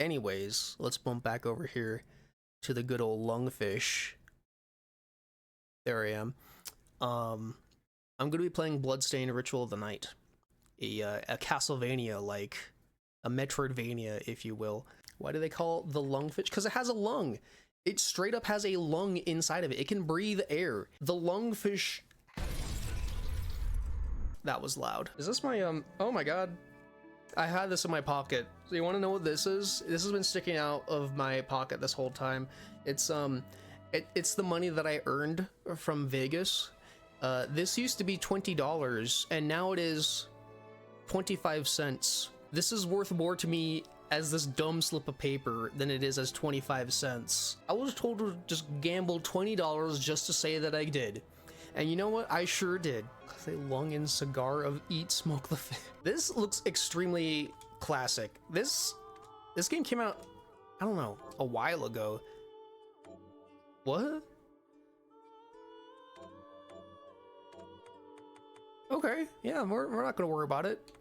Anyways, let's bump back over here to the good old lungfish. There I am. I'm going to be playing Bloodstained Ritual of the Night. A Castlevania, like a Metroidvania, if you will. Why do they call it the lungfish? Because it has a lung. It straight up has a lung inside of it. It can breathe air. The lungfish... That was loud. Is this my, oh my god. I had this in my pocket. So you want to know what this is? This has been sticking out of my pocket this whole time. It's, it's the money that I earned from Vegas. This used to be $20, and now it is 25 cents. This is worth more to me as this dumb slip of paper than it is as 25 cents. I was told to just gamble $20 just to say that I did. And you know what? I sure did. Cause a lung and cigar of eat, smoke the fish. This looks extremely classic. This game came out, I don't know, a while ago. What? Okay, yeah, we're not gonna worry about it.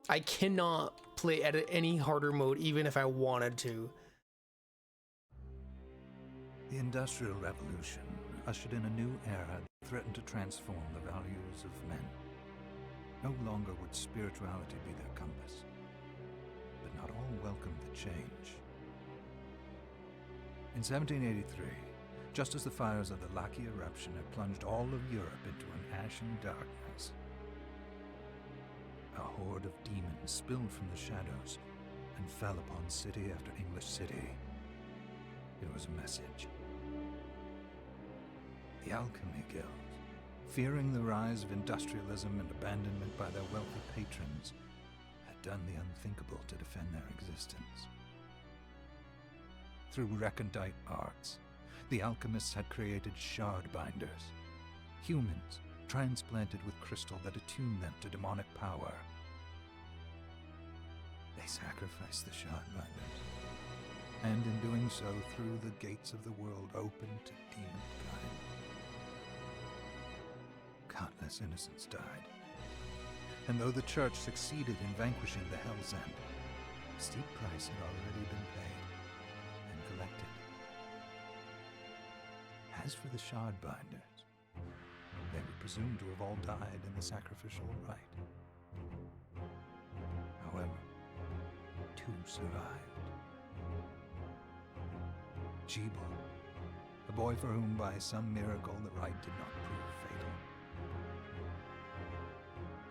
I cannot play at any harder mode even if I wanted to. The Industrial Revolution ushered in a new era that threatened to transform the values of men. No longer would spirituality be their compass, but not all welcomed the change. In 1783, just as the fires of the Laki eruption had plunged all of Europe into an ashen darkness, a horde of demons spilled from the shadows and fell upon city after English city. It was a message. The Alchemy Guild, fearing the rise of industrialism and abandonment by their wealthy patrons, had done the unthinkable to defend their existence. Through recondite arts, the alchemists had created shard binders, humans transplanted with crystal that attuned them to demonic power. They sacrificed the shard binders, and in doing so threw the gates of the world open to demonkind. Countless innocents died, and though the church succeeded in vanquishing the Hell's End, a steep price had already been paid and collected. As for the shard binders, they were presumed to have all died in the sacrificial rite. However, two survived. Jebel, a boy for whom by some miracle the rite did not prove fatal.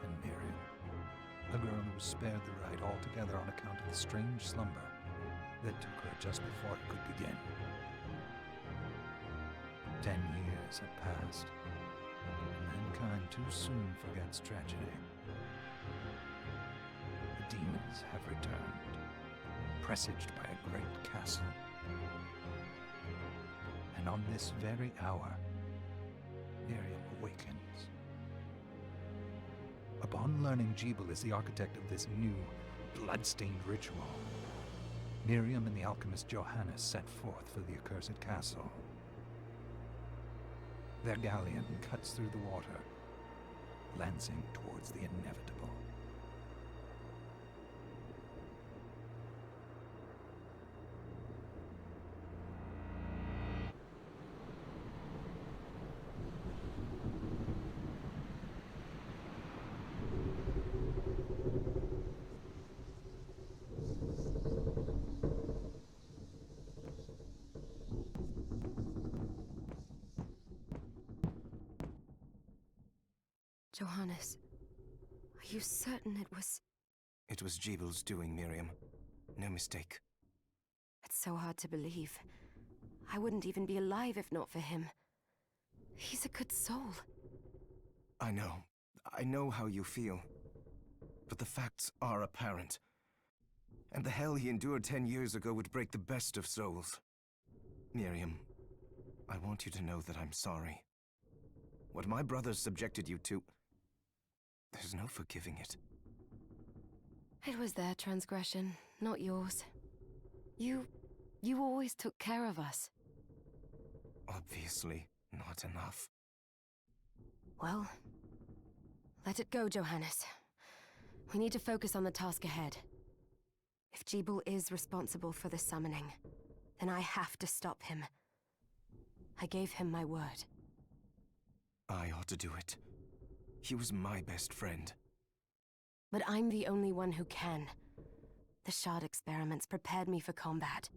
And Miriam, a girl who was spared the rite altogether on account of the strange slumber that took her just before it could begin. 10 years had passed. Mankind too soon forgets tragedy. The demons have returned, presaged by a great castle. And on this very hour, Miriam awakens. Upon learning Jebel is the architect of this new, blood-stained ritual, Miriam and the alchemist Johannes set forth for the accursed castle. Their galleon cuts through the water, lancing towards the inevitable. Johannes, are you certain it was... It was Jebel's doing, Miriam. No mistake. It's so hard to believe. I wouldn't even be alive if not for him. He's a good soul. I know. I know how you feel. But the facts are apparent. And the hell he endured 10 years ago would break the best of souls. Miriam, I want you to know that I'm sorry. What my brothers subjected you to... There's no forgiving it. It was their transgression, not yours. You always took care of us. Obviously, not enough. Well, let it go, Johannes. We need to focus on the task ahead. If Jeeble is responsible for the summoning, then I have to stop him. I gave him my word. I ought to do it. He was my best friend. But I'm the only one who can. The shard experiments prepared me for combat.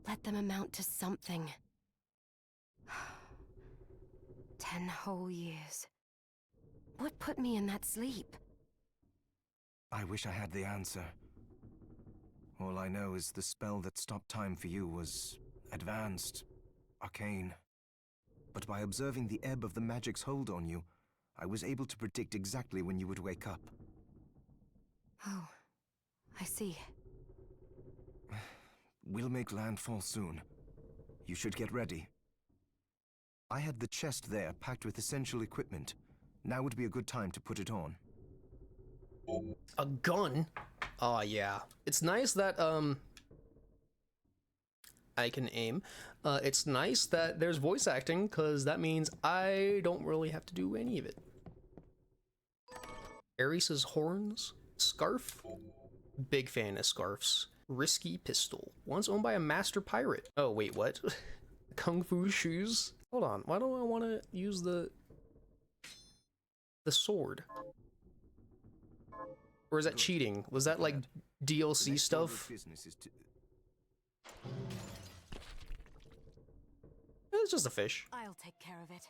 Let them amount to something. 10 whole years. What put me in that sleep? I wish I had the answer. All I know is the spell that stopped time for you was advanced, arcane. But by observing the ebb of the magic's hold on you, I was able to predict exactly when you would wake up. Oh, I see. We'll make landfall soon. You should get ready. I had the chest there packed with essential equipment. Now would be a good time to put it on. A gun? Oh yeah. It's nice that I can aim. It's nice that there's voice acting, because that means I don't really have to do any of it. Ares's horns? Scarf? Big fan of scarves. Risky pistol. Once owned by a master pirate. Oh wait, what? Kung Fu shoes? Hold on, why don't I want to use the sword? Or is that cheating? Was that like DLC stuff? It's just a fish. I'll take care of it.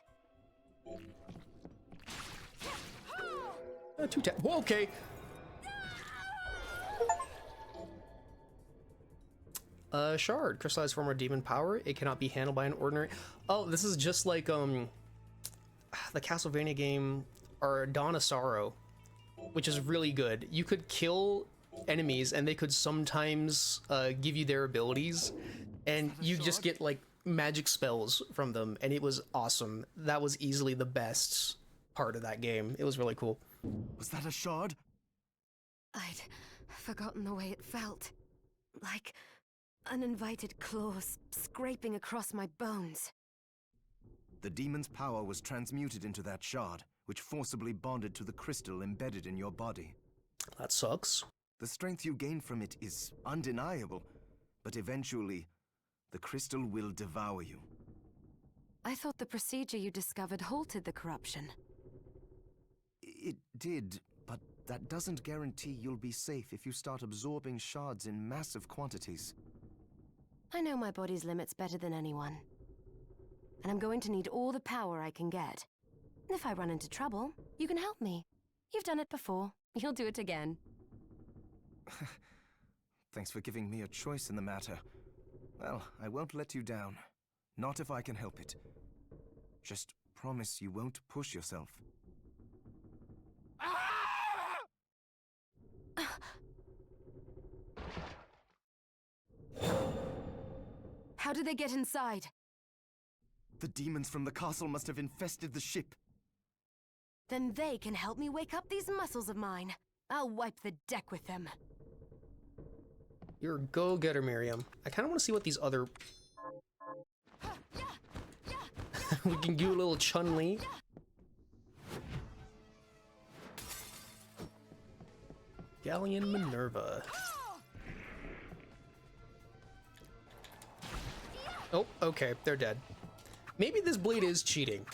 Two tap. Whoa, okay. Shard. Crystallized form of demon power. It cannot be handled by an ordinary... Oh, this is just like, the Castlevania game, or Dawn of Sorrow, which is really good. You could kill enemies, and they could sometimes, give you their abilities, and you just get, like, magic spells from them, and it was awesome. That was easily the best part of that game. It was really cool. Was that a shard? I'd forgotten the way it felt. Like uninvited claws scraping across my bones. The demon's power was transmuted into that shard, which forcibly bonded to the crystal embedded in your body. That sucks. The strength you gain from it is undeniable, but eventually, the crystal will devour you. I thought the procedure you discovered halted the corruption. It did, but that doesn't guarantee you'll be safe if you start absorbing shards in massive quantities. I know my body's limits better than anyone. And I'm going to need all the power I can get. If I run into trouble, you can help me. You've done it before. You'll do it again. Thanks for giving me a choice in the matter. Well, I won't let you down. Not if I can help it. Just promise you won't push yourself. How did they get inside? The demons from the castle must have infested the ship. Then they can help me wake up these muscles of mine. I'll wipe the deck with them. You're a go-getter, Miriam. I kind of want to see what these other... We can do a little Chun-Li. Galleon Minerva. Oh, okay, they're dead. Maybe this blade is cheating.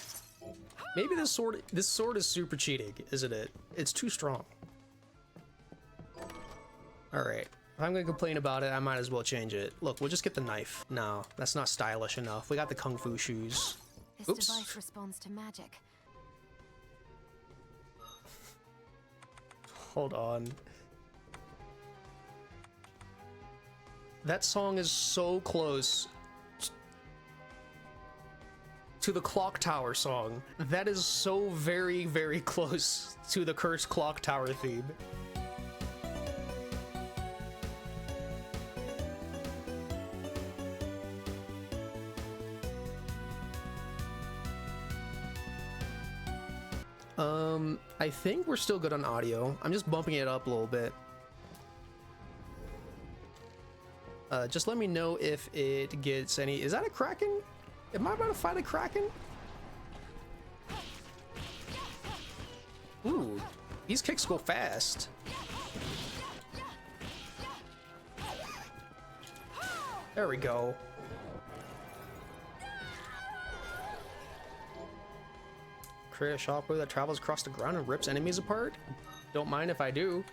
Maybe this sword is super cheating, isn't it? It's too strong. Alright. If I'm gonna complain about it, I might as well change it. Look, we'll just get the knife. No, that's not stylish enough. We got the Kung Fu shoes. This Oops. device responds to magic. Hold on. That song is so close to the Clock Tower song. That is so very, very close to the Cursed Clock Tower theme. I think we're still good on audio. I'm just bumping it up a little bit. Just let me know if it gets any... Is that a Kraken? Am I about to fight a Kraken? Ooh, these kicks go fast. There we go. Create a shockwave that travels across the ground and rips enemies apart. Don't mind if I do.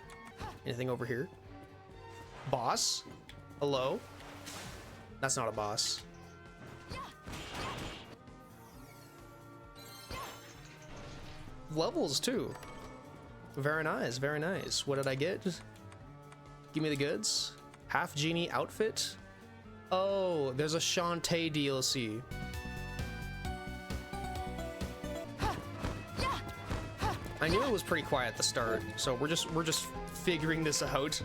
Anything over here? Boss? Hello? That's not a boss. Levels too. Very nice, very nice. What did I get? Give me the goods. Half genie outfit. Oh, there's a Shantae DLC. I knew it was pretty quiet at the start, so we're just figuring this out.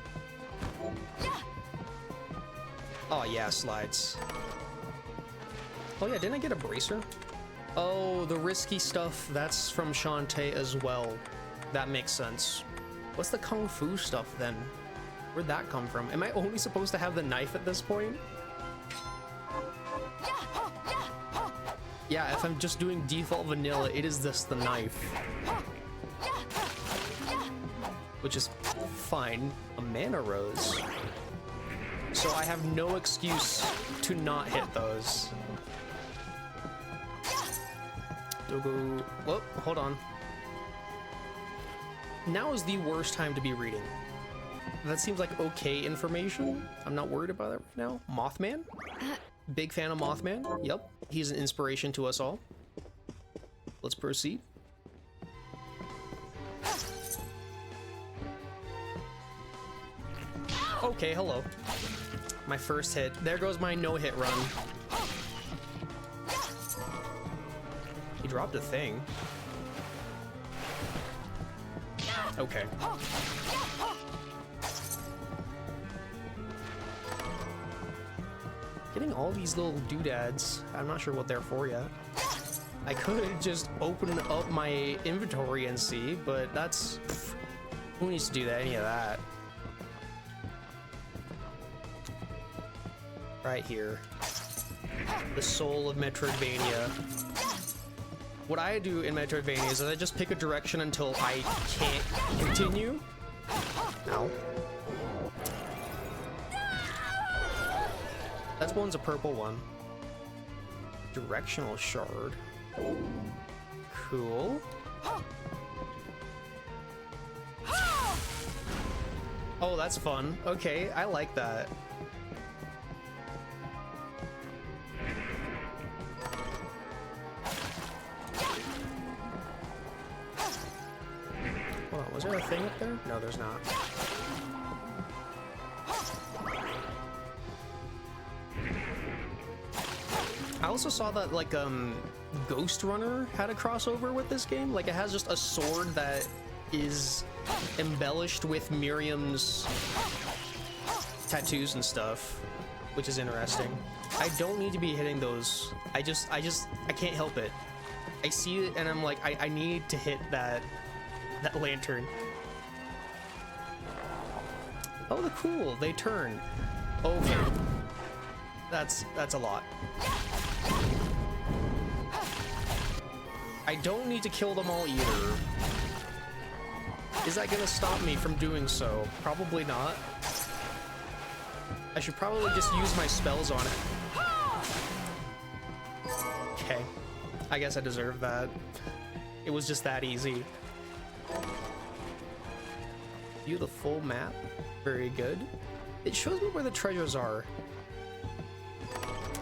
Oh yeah, slides. Oh yeah, didn't I get a bracer? Oh, the risky stuff, that's from Shantae as well. That makes sense. What's the kung fu stuff then? Where'd that come from? Am I only supposed to have the knife at this point? Yeah, if I'm just doing default vanilla, it is just the knife. Which is fine. A mana rose. So I have no excuse to not hit those. Whoa, hold on. Now is the worst time to be reading. That seems like okay information. I'm not worried about it right now. Mothman? Big fan of Mothman. Yep, he's an inspiration to us all. Let's proceed. Okay, hello. My first hit. There goes my no-hit run. He dropped a thing. Okay. Getting all these little doodads. I'm not sure what they're for yet. I could just open up my inventory and see, but that's... Who needs to do that? Any of that? Right here. The soul of Metroidvania. What I do in Metroidvania is I just pick a direction until I can't continue. Ow. That one's a purple one. Directional shard. Cool. Oh, that's fun. Okay, I like that. Hold on, was there a thing up there? No, there's not. I also saw that, like, Ghost Runner had a crossover with this game. Like, it has just a sword that is embellished with Miriam's tattoos and stuff, which is interesting. I don't need to be hitting those. I can't help it. I see it and I'm like, I need to hit that lantern. Oh, the cool, they turn. Okay. That's a lot. I don't need to kill them all either. Is that gonna stop me from doing so? Probably not. I should probably just use my spells on it. Okay. I guess I deserve that. It was just that easy. View the full map. Very good. It shows me where the treasures are.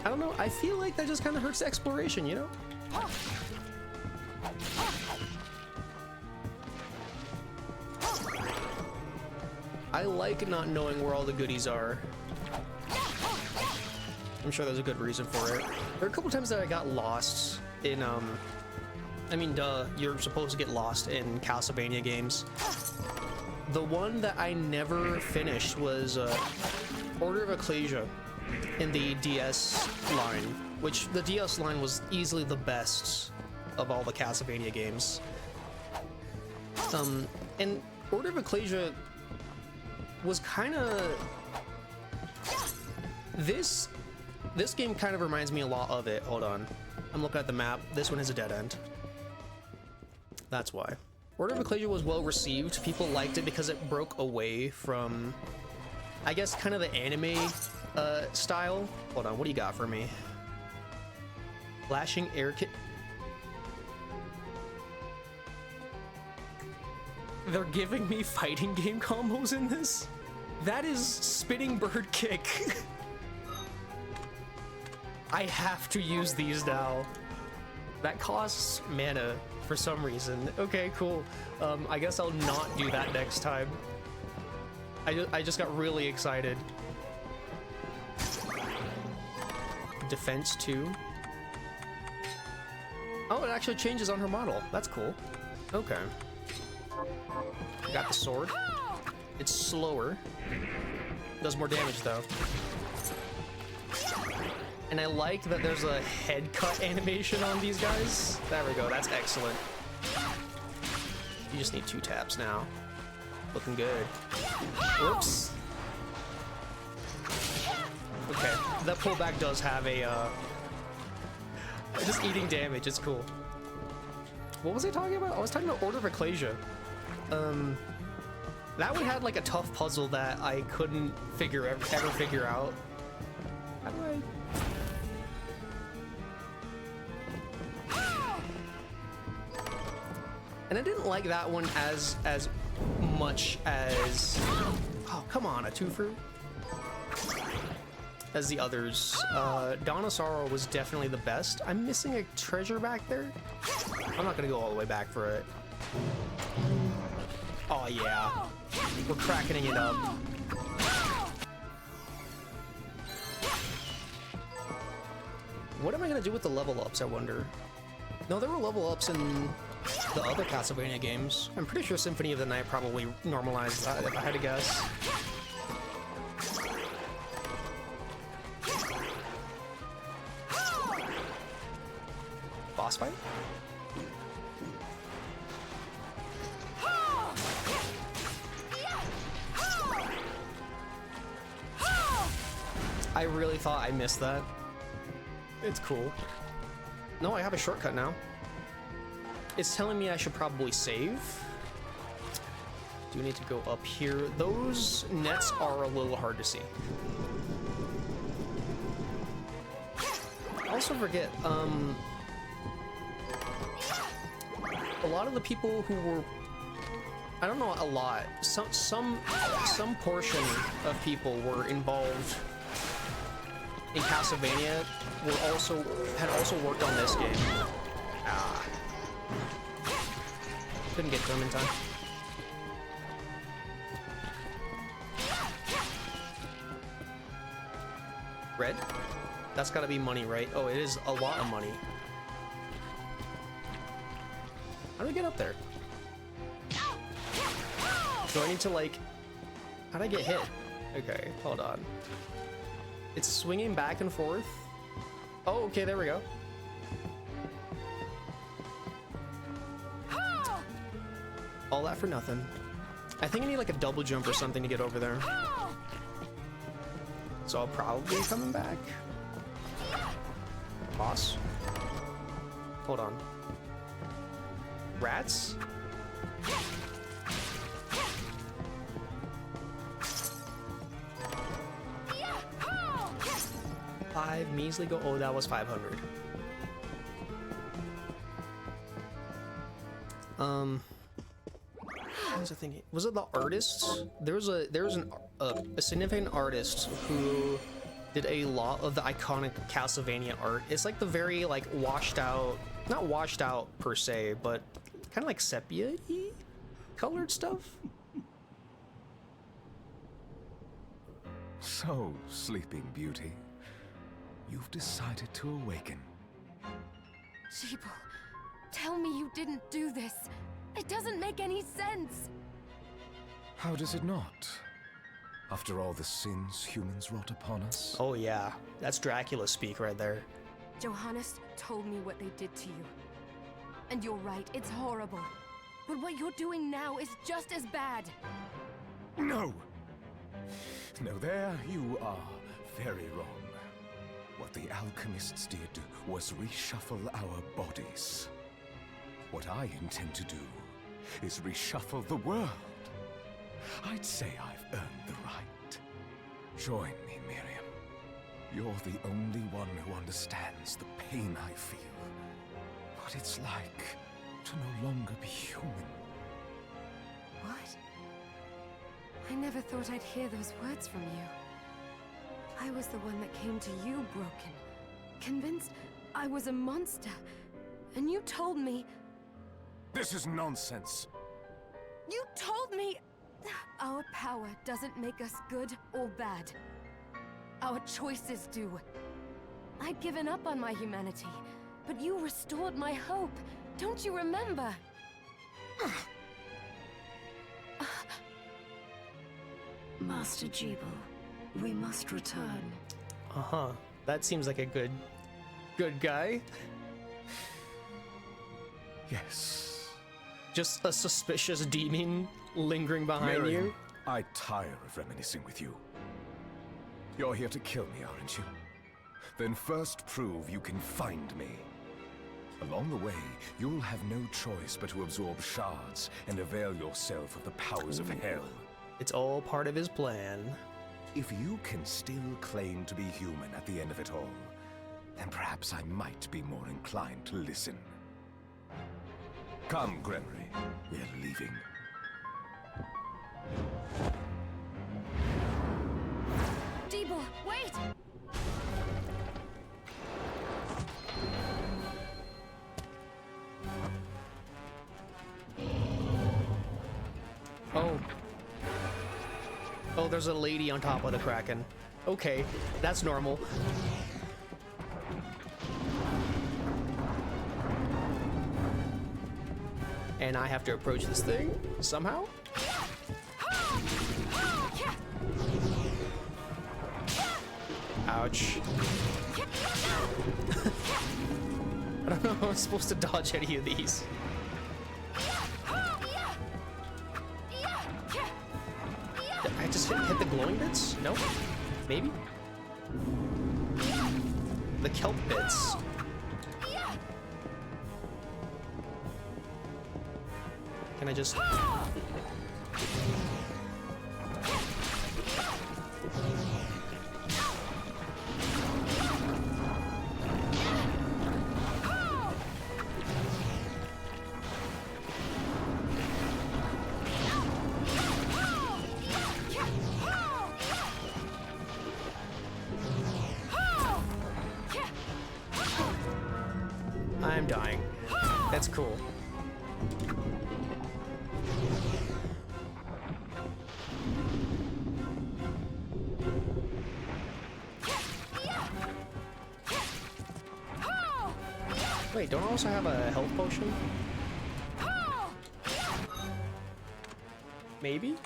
I don't know, I feel like that just kind of hurts exploration, you know? I like not knowing where all the goodies are. I'm sure there's a good reason for it. There are a couple times that I got lost in, I mean, duh, you're supposed to get lost in Castlevania games. The one that I never finished was Order of Ecclesia in the DS line, which the DS line was easily the best of all the Castlevania games. And Order of Ecclesia was kind of... This game kind of reminds me a lot of it. Hold on. I'm looking at the map. This one is a dead end. That's why. Order of Ecclesia was well received. People liked it because it broke away from, I guess, kind of the anime style. Hold on, what do you got for me? Flashing air kick. They're giving me fighting game combos in this? That is spinning bird kick. I have to use these now. That costs mana for some reason. Okay, cool. I guess I'll not do that next time. I just got really excited. Defense 2. Oh, it actually changes on her model. That's cool. Okay. Got the sword. It's slower. Does more damage though. And I like that there's a head cut animation on these guys. There we go, that's excellent. You just need 2 taps now. Looking good. Whoops. Okay, that pullback does have a, just eating damage, it's cool. What was I talking about? I was talking about Order of Ecclesia. That one had like a tough puzzle that I couldn't ever figure out. How do I... And I didn't like that one as much as... Oh, come on, a twofer? As the others. Dawn of Sorrow was definitely the best. I'm missing a treasure back there. I'm not gonna go all the way back for it. Oh yeah. We're cracking it up. What am I gonna do with the level ups, I wonder? No, there were level ups in the other Castlevania games. I'm pretty sure Symphony of the Night probably normalized that, if I had to guess. Boss fight? I really thought I missed that. It's cool. No, I have a shortcut now. It's telling me I should probably save. Do need to go up here. Those nets are a little hard to see. I also forget, a lot of the people who were, I don't know, a lot, some portion of people were involved in Castlevania had also worked on this game. Ah. Couldn't get to them in time. Red? That's gotta be money, right? Oh, it is a lot of money. How do I get up there? Do I need to, like... How'd I get hit? Okay, hold on. It's swinging back and forth. Oh, okay, there we go. All that for nothing. I think I need like a double jump or something to get over there. So I'll probably be coming back. Boss? Hold on. Rats? Five measly go. Oh, that was 500. What was I thinking? Was it the artists? There was a significant artist who did a lot of the iconic Castlevania art. It's like the very like washed out, not washed out per se, but kind of like sepia-y colored stuff. So, Sleeping Beauty, you've decided to awaken. Sheeple, tell me you didn't do this. It doesn't make any sense. How does it not? After all the sins humans wrought upon us? Oh yeah, that's Dracula speak right there. Johannes told me what they did to you. And you're right, it's horrible. But what you're doing now is just as bad. No! No, there you are very wrong. What the alchemists did was reshuffle our bodies. What I intend to do is reshuffle the world. I'd say I've earned the right. Join me, Miriam. You're the only one who understands the pain I feel. What it's like to no longer be human. What? I never thought I'd hear those words from you. I was the one that came to you broken, convinced I was a monster, and you told me... This is nonsense. You told me... Our power doesn't make us good or bad. Our choices do. I'd given up on my humanity, but you restored my hope. Don't you remember? Master Jeeble, we must return. Uh-huh. That seems like a good guy. Yes. Just a suspicious demon lingering behind Miriam, you. I tire of reminiscing with you. You're here to kill me, aren't you? Then first prove you can find me. Along the way, you'll have no choice but to absorb shards and avail yourself of the powers of hell. It's all part of his plan. If you can still claim to be human at the end of it all, then perhaps I might be more inclined to listen. Come, Gregory. We're leaving. Jeeble, wait! Oh. Oh, there's a lady on top of the Kraken. Okay, that's normal. And I have to approach this thing somehow? Ouch. I don't know how I'm supposed to dodge any of these. I just hit the glowing bits? No? Maybe? The kelp bits. Can I just... I'm dying. That's cool. Wait, don't I also have a health potion? Maybe?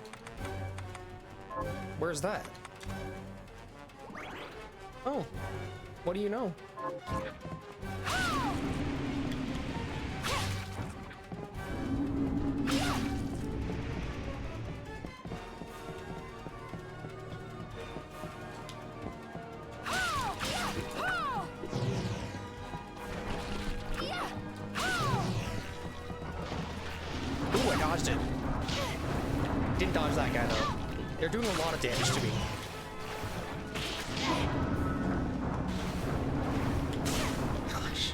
Where's that? Oh, what do you know? Ooh, I dodged it. Didn't dodge that guy though. They're doing a lot of damage to me. Gosh.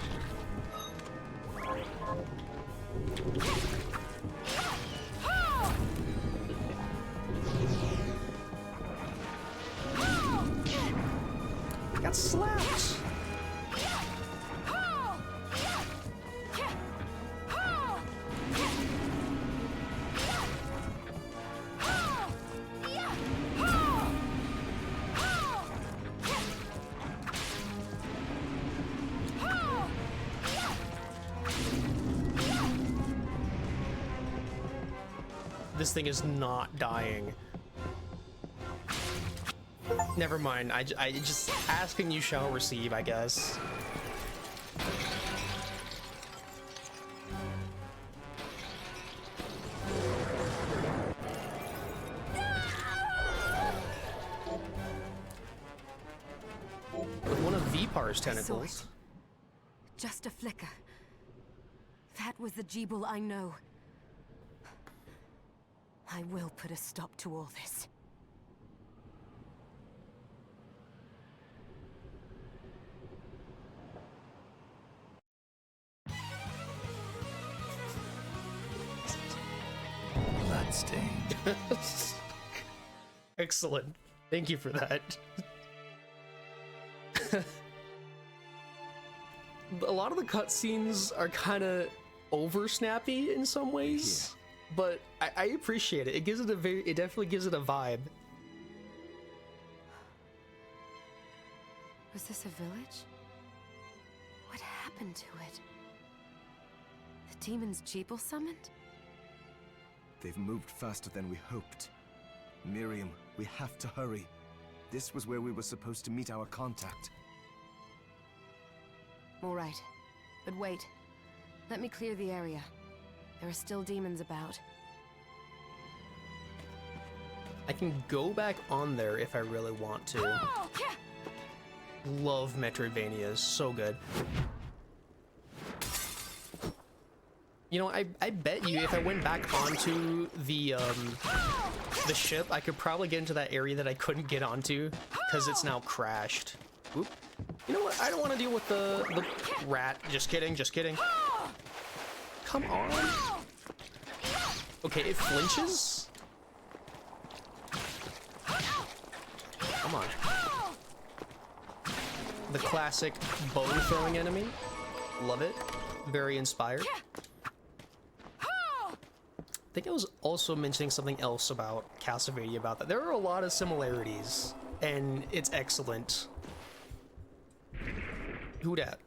I got slapped. This thing is not dying. Never mind. I just ask and you shall receive, I guess. With one of Vipar's tentacles. Just a flicker. That was the Jeeble I know. I will put a stop to all this. Excellent. Thank you for that. A lot of the cutscenes are kind of over snappy in some ways, but I appreciate it. It gives it it definitely gives it a vibe. Was this a village? What happened to it? The demons Jeeble summoned? They've moved faster than we hoped. Miriam, we have to hurry. This was where we were supposed to meet our contact. All right. But wait. Let me clear the area. There are still demons about. I can go back on there if I really want to. Love Metroidvanias, so good. You know, I bet you if I went back onto the ship, I could probably get into that area that I couldn't get onto because it's now crashed. Oop. You know what? I don't want to deal with the rat. Just kidding, just kidding. Come on. Okay, it flinches? Come on. The classic bow throwing enemy. Love it. Very inspired. I think I was also mentioning something else about Castlevania about that. There are a lot of similarities, and it's excellent. Who dat?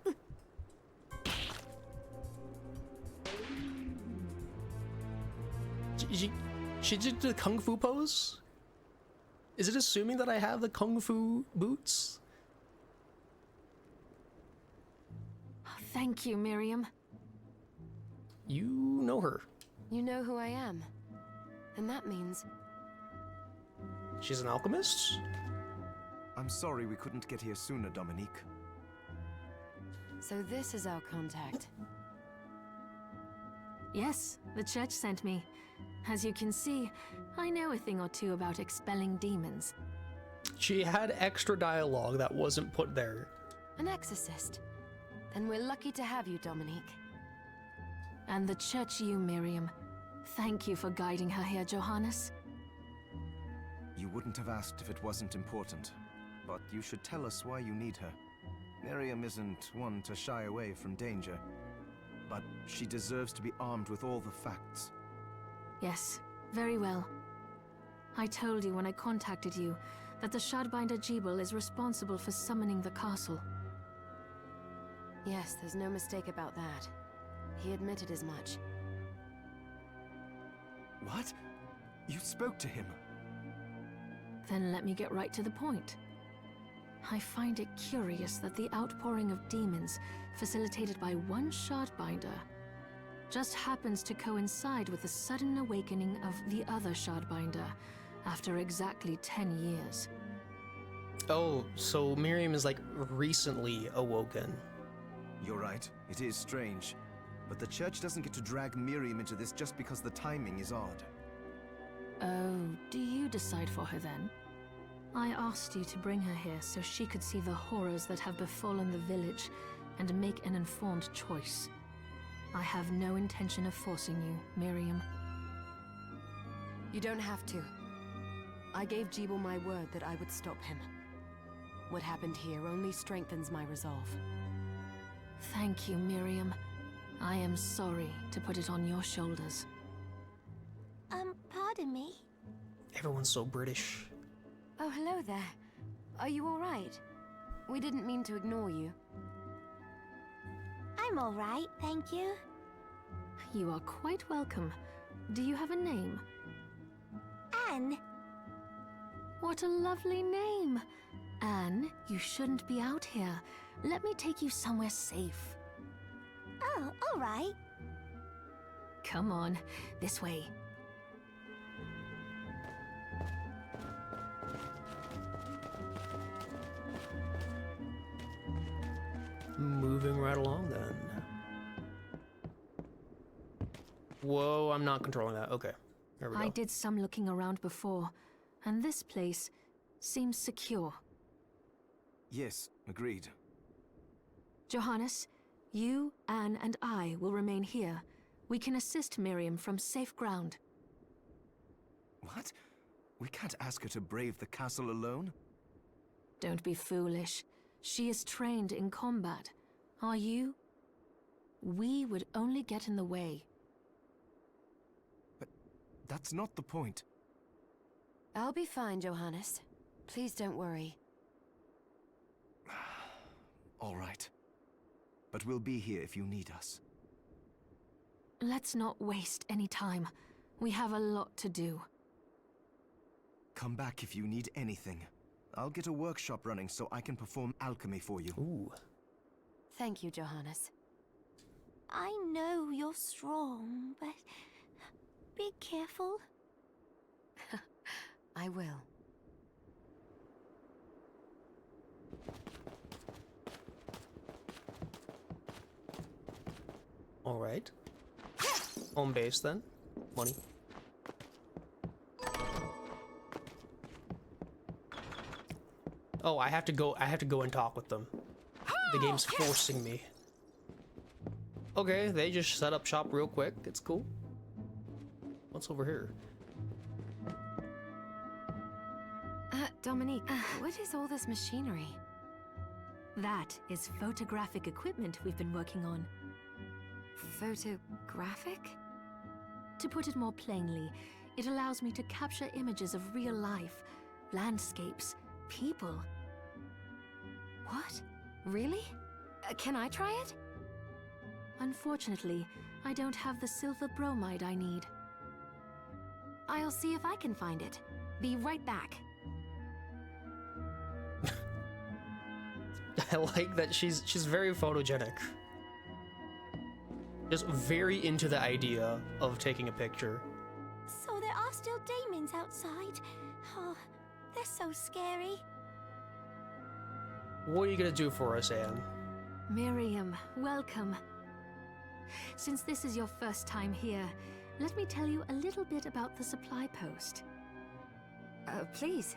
She did the Kung Fu pose? Is it assuming that I have the Kung Fu boots? Thank you, Miriam. You know her. You know who I am. And that means... She's an alchemist? I'm sorry we couldn't get here sooner, Dominique. So this is our contact. Yes, the church sent me. As you can see, I know a thing or two about expelling demons. She had extra dialogue that wasn't put there. An exorcist. Then we're lucky to have you, Dominique. And the church you, Miriam. Thank you for guiding her here, Johannes. You wouldn't have asked if it wasn't important, but you should tell us why you need her. Miriam isn't one to shy away from danger, but she deserves to be armed with all the facts. Yes, very well. I told you when I contacted you that the Shardbinder Jeeble is responsible for summoning the castle. Yes, there's no mistake about that. He admitted as much. What? You spoke to him? Then let me get right to the point. I find it curious that the outpouring of demons, facilitated by one Shardbinder, just happens to coincide with the sudden awakening of the other Shardbinder after exactly 10 years. Oh, so Miriam is like recently awoken. You're right, it is strange. But the church doesn't get to drag Miriam into this just because the timing is odd. Oh, do you decide for her then? I asked you to bring her here so she could see the horrors that have befallen the village and make an informed choice. I have no intention of forcing you, Miriam. You don't have to. I gave Jeeble my word that I would stop him. What happened here only strengthens my resolve. Thank you, Miriam. I am sorry to put it on your shoulders. Pardon me? Everyone's so British. Oh, hello there. Are you all right? We didn't mean to ignore you. I'm all right, thank you. You are quite welcome. Do you have a name? Anne. What a lovely name! Anne, you shouldn't be out here. Let me take you somewhere safe. Oh, all right. Come on, this way. Moving right along then. Whoa, I'm not controlling that. Okay, there we go. I did some looking around before, and this place seems secure. Yes, agreed. Johannes, you, Anne, and I will remain here. We can assist Miriam from safe ground. What? We can't ask her to brave the castle alone? Don't be foolish. She is trained in combat. Are you? We would only get in the way. But that's not the point. I'll be fine, Johannes. Please don't worry. All right. But we'll be here if you need us. Let's not waste any time. We have a lot to do. Come back if you need anything. I'll get a workshop running so I can perform alchemy for you. Ooh. Thank you, Johannes. I know you're strong, but be careful. I will. All right. Home base then. Money. Oh, I have to go and talk with them. The game's forcing me. Okay, they just set up shop real quick. It's cool. What's over here? Dominique, what is all this machinery? That is photographic equipment we've been working on. Photographic? To put it more plainly, it allows me to capture images of real life, landscapes, people. What? Really? Can I try it? Unfortunately, I don't have the silver bromide I need. I'll see if I can find it. Be right back. I like that she's very photogenic. Just very into the idea of taking a picture. So there are still demons outside. Oh, they're so scary. What are you gonna do for us, Anne? Miriam, welcome. Since this is your first time here, let me tell you a little bit about the supply post. Please.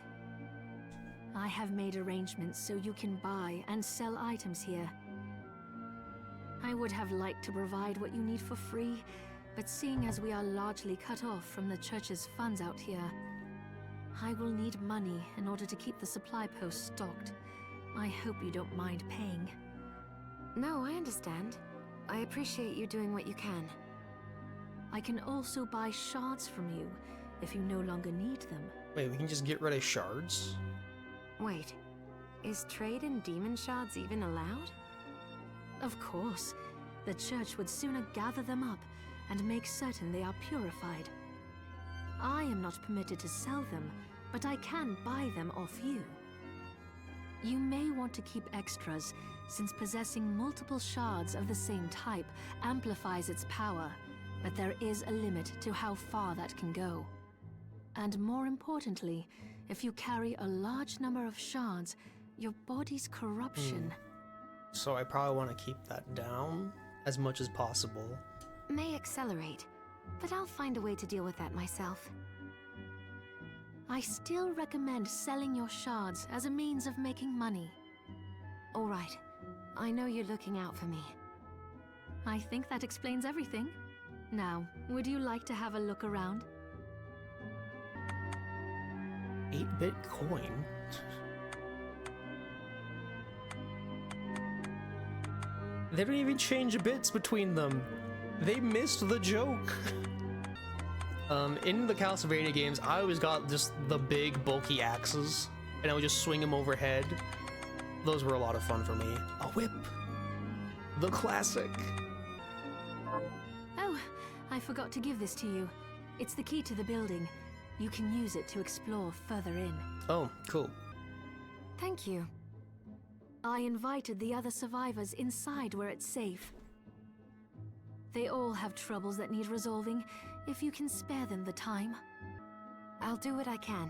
I have made arrangements so you can buy and sell items here. I would have liked to provide what you need for free, but seeing as we are largely cut off from the church's funds out here, I will need money in order to keep the supply post stocked. I hope you don't mind paying. No, I understand. I appreciate you doing what you can. I can also buy shards from you if you no longer need them. Wait, we can just get rid of shards? Wait, is trade in demon shards even allowed? Of course, the church would sooner gather them up and make certain they are purified. I am not permitted to sell them, but I can buy them off you. You may want to keep extras, since possessing multiple shards of the same type amplifies its power, but there is a limit to how far that can go. And more importantly, if you carry a large number of shards, your body's corruption... So I probably want to keep that down as much as possible. May accelerate, but I'll find a way to deal with that myself. I still recommend selling your shards as a means of making money. All right. I know you're looking out for me. I think that explains everything. Now, would you like to have a look around? 8-bit coin? They don't even change bits between them. They missed the joke. In the Castlevania games, I always got just the big bulky axes, and I would just swing them overhead. Those were a lot of fun for me. A whip. The classic. Oh, I forgot to give this to you. It's the key to the building. You can use it to explore further in. Oh, cool. Thank you. I invited the other survivors inside where it's safe. They all have troubles that need resolving, if you can spare them the time. I'll do what I can.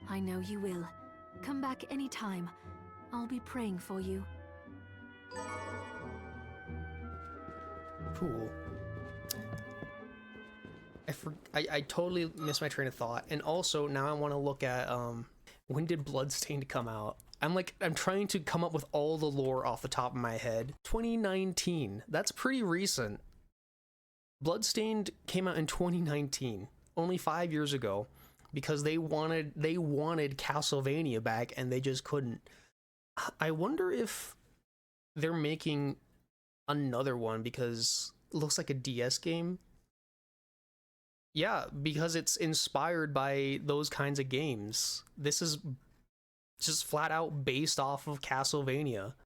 I know you will. Come back anytime. I'll be praying for you. Cool. I totally missed my train of thought. And also, now I want to look at, when did Bloodstained come out? I'm trying to come up with all the lore off the top of my head. 2019. That's pretty recent. Bloodstained came out in 2019. only 5 years ago because they wanted Castlevania back and they just couldn't. I wonder if they're making another one because it looks like a DS game. Yeah, because it's inspired by those kinds of games. This is just flat out based off of Castlevania.